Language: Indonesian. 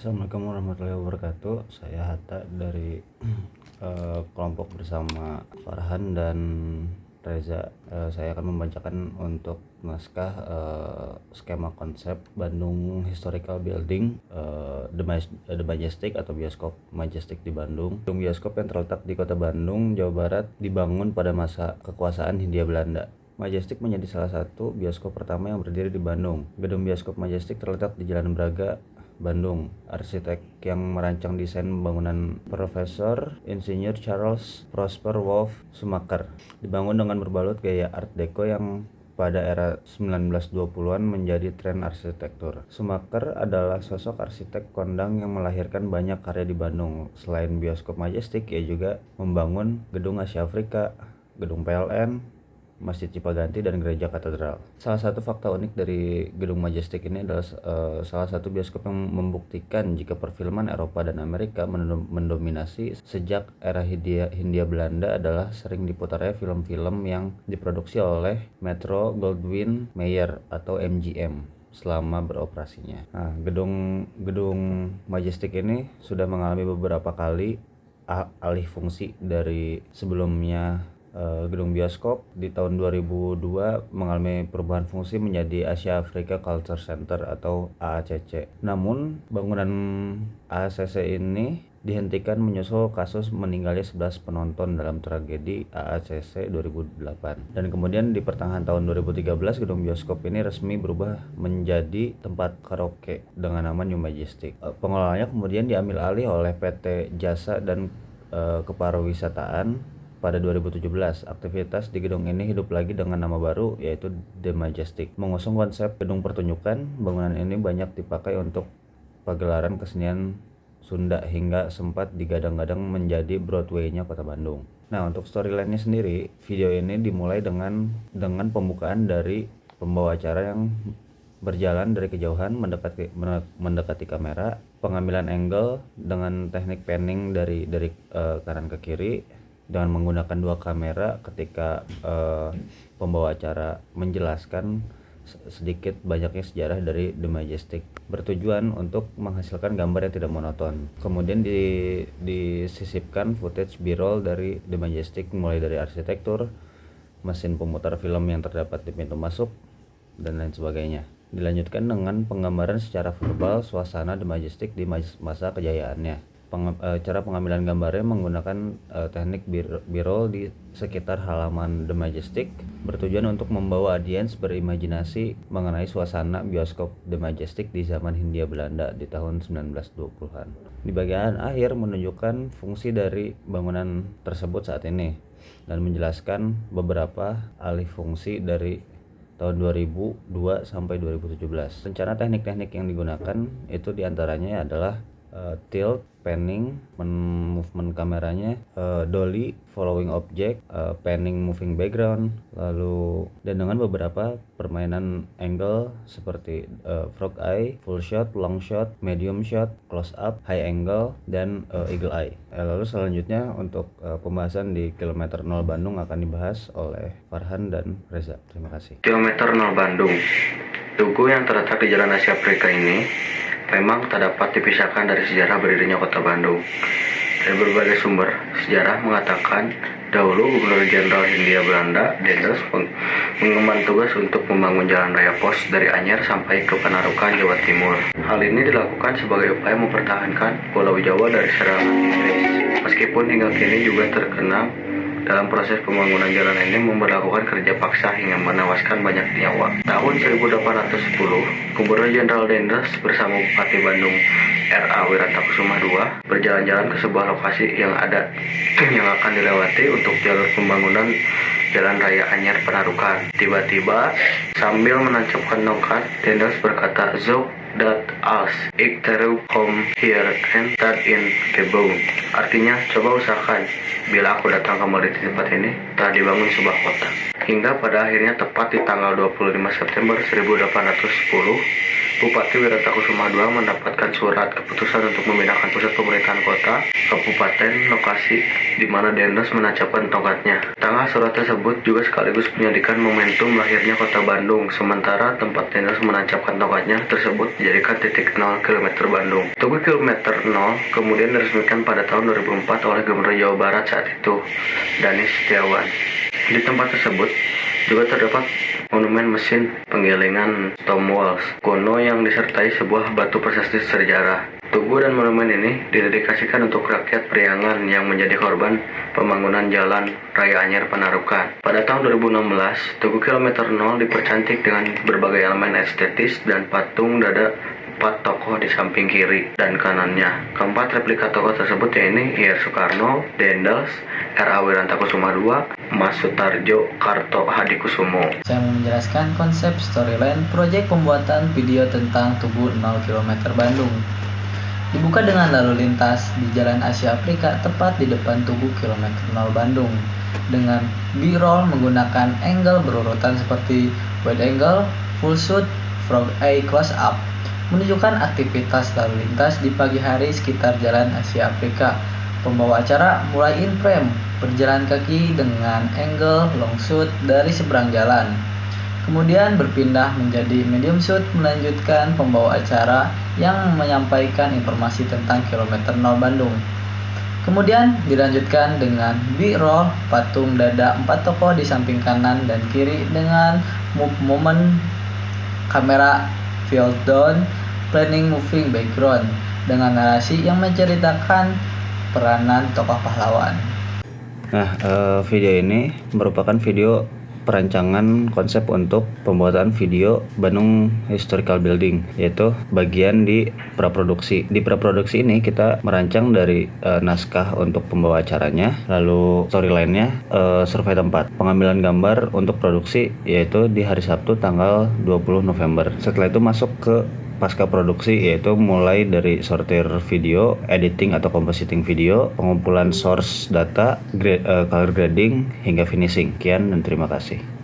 Assalamualaikum warahmatullahi wabarakatuh. Saya Hatta dari kelompok bersama Farhan dan Reza. Saya akan membacakan untuk naskah skema konsep Bandung Historical Building, The Majestic atau bioskop Majestic di Bandung. Gedung bioskop yang terletak di kota Bandung, Jawa Barat, dibangun pada masa kekuasaan Hindia Belanda. Majestic menjadi salah satu bioskop pertama yang berdiri di Bandung. Gedung bioskop Majestic terletak di Jalan Braga, Bandung. Arsitek yang merancang desain bangunan Profesor Insinyur Charles Prosper Wolff Schumacher. Dibangun dengan berbalut gaya Art Deco yang pada era 1920-an menjadi tren arsitektur. Schumacher adalah sosok arsitek kondang yang melahirkan banyak karya di Bandung. Selain bioskop Majestic, ia juga membangun Gedung Asia Afrika, Gedung PLN, Masjid Cipaganti, dan Gereja Katedral. Salah satu fakta unik dari Gedung Majestic ini adalah salah satu bioskop yang membuktikan jika perfilman Eropa dan Amerika mendominasi sejak era Hindia Belanda adalah sering diputarnya film-film yang diproduksi oleh Metro-Goldwyn-Mayer atau MGM selama beroperasinya. Nah, gedung Majestic ini sudah mengalami beberapa kali alih fungsi dari sebelumnya. Gedung bioskop di tahun 2002 mengalami perubahan fungsi menjadi Asia Africa Culture Center atau AACC. Namun bangunan AACC ini dihentikan menyusul kasus meninggalnya 11 penonton dalam tragedi AACC 2008. Dan kemudian di pertengahan tahun 2013 gedung bioskop ini resmi berubah menjadi tempat karaoke dengan nama New Majestic. Pengelolanya kemudian diambil alih oleh PT Jasa dan Kepariwisataan. Pada 2017, aktivitas di gedung ini hidup lagi dengan nama baru, yaitu The Majestic. Mengusung konsep gedung pertunjukan, bangunan ini banyak dipakai untuk pagelaran kesenian Sunda hingga sempat digadang-gadang menjadi Broadway-nya kota Bandung. Nah, untuk storyline-nya sendiri, video ini dimulai dengan pembukaan dari pembawa acara yang berjalan dari kejauhan mendekati kamera, pengambilan angle dengan teknik panning dari kanan ke kiri dengan menggunakan dua kamera ketika pembawa acara menjelaskan sedikit banyaknya sejarah dari The Majestic, bertujuan untuk menghasilkan gambar yang tidak monoton. Kemudian disisipkan footage B-roll dari The Majestic, mulai dari arsitektur, mesin pemutar film yang terdapat di pintu masuk, dan lain sebagainya. Dilanjutkan dengan penggambaran secara verbal suasana The Majestic di masa kejayaannya. Cara pengambilan gambarnya menggunakan teknik B-roll di sekitar halaman The Majestic, bertujuan untuk membawa audiens berimajinasi mengenai suasana bioskop The Majestic di zaman Hindia Belanda di tahun 1920-an. Di bagian akhir menunjukkan fungsi dari bangunan tersebut saat ini dan menjelaskan beberapa alih fungsi dari tahun 2002 sampai 2017. Rencana teknik-teknik yang digunakan itu diantaranya adalah tilt, panning, movement kameranya, dolly, following object, panning moving background, lalu dan dengan beberapa permainan angle seperti frog eye, full shot, long shot, medium shot, close up, high angle, dan eagle eye. Lalu selanjutnya untuk pembahasan di Kilometer 0 Bandung akan dibahas oleh Farhan dan Reza. Terima kasih. Kilometer 0 Bandung. Tugu yang terletak di Jalan Asia Afrika ini memang tak dapat dipisahkan dari sejarah berdirinya kota Bandung. Dari berbagai sumber sejarah mengatakan dahulu Gubernur Jenderal Hindia Belanda Dendels mengemban tugas untuk membangun jalan raya pos dari Anyer sampai ke Panarukan, Jawa Timur. Hal ini dilakukan sebagai upaya mempertahankan Pulau Jawa dari serangan Inggris. Meskipun hingga kini juga terkenang dalam proses pembangunan jalan ini memberlakukan kerja paksa hingga menewaskan banyak nyawa. Tahun 1810, Gubernur Jenderal Dendels bersama Bupati Bandung R.A. Wirantakusuma II berjalan-jalan ke sebuah lokasi yang akan dilewati untuk jalur pembangunan Jalan Raya Anyer Panarukan. Tiba-tiba sambil menancapkan tongkat, Dendels berkata, "Zo that als ik terugkom hier en dat in gebouw." Artinya, coba usahakan bila aku datang kembali di tempat ini telah dibangun sebuah kota. Hingga pada akhirnya tepat di tanggal 25 September 1810 Bupati Wiratakusuma II mendapatkan surat keputusan untuk memindahkan pusat pemerintahan kota, kabupaten, lokasi di mana Dendels menancapkan tongkatnya. Tanggal surat tersebut juga sekaligus menjadikan momentum lahirnya kota Bandung, sementara tempat Dendels menancapkan tongkatnya tersebut dijadikan titik 0 km Bandung. Tugu kilometer 0 kemudian diresmikan pada tahun 2004 oleh Gubernur Jawa Barat saat itu, Danis Setiawan. Di tempat tersebut juga terdapat monumen mesin penggilingan Stonewall kuno yang disertai sebuah batu prasasti sejarah. Tugu dan monumen ini didedikasikan untuk rakyat Priangan yang menjadi korban pembangunan Jalan Raya Anyer Panarukan. Pada tahun 2016, Tugu kilometer 0 dipercantik dengan berbagai elemen estetis dan patung dada 4 tokoh di samping kiri dan kanannya. Keempat replika tokoh tersebut yaitu Ir Soekarno, Dendels, R.A. Wiratakusuma II, Mas Sutarjo, Karto Hadikusumo. Saya mau menjelaskan konsep storyline proyek pembuatan video tentang Tugu 0 km Bandung. Dibuka dengan lalu lintas di Jalan Asia Afrika tepat di depan Tugu kilometer 0 Bandung dengan B-roll menggunakan angle berurutan seperti wide angle, full shoot, frog eye close up, menunjukkan aktivitas lalu lintas di pagi hari sekitar Jalan Asia Afrika. Pembawa acara mulai in frame, berjalan kaki dengan angle long shoot dari seberang jalan. Kemudian berpindah menjadi medium shoot melanjutkan pembawa acara yang menyampaikan informasi tentang kilometer 0 Bandung. Kemudian dilanjutkan dengan B-roll patung dada 4 tokoh di samping kanan dan kiri dengan movement kamera field down, planning moving background dengan narasi yang menceritakan peranan tokoh pahlawan. Nah, video ini merupakan video perancangan konsep untuk pembuatan video Bandung Historical Building, yaitu bagian di praproduksi. Di praproduksi ini kita merancang dari naskah untuk pembawa acaranya, lalu storyline-nya, survei tempat, pengambilan gambar untuk produksi yaitu di hari Sabtu tanggal 20 November. Setelah itu masuk ke pasca produksi, yaitu mulai dari sortir video, editing atau compositing video, pengumpulan source data, color grading, hingga finishing. Sekian dan terima kasih.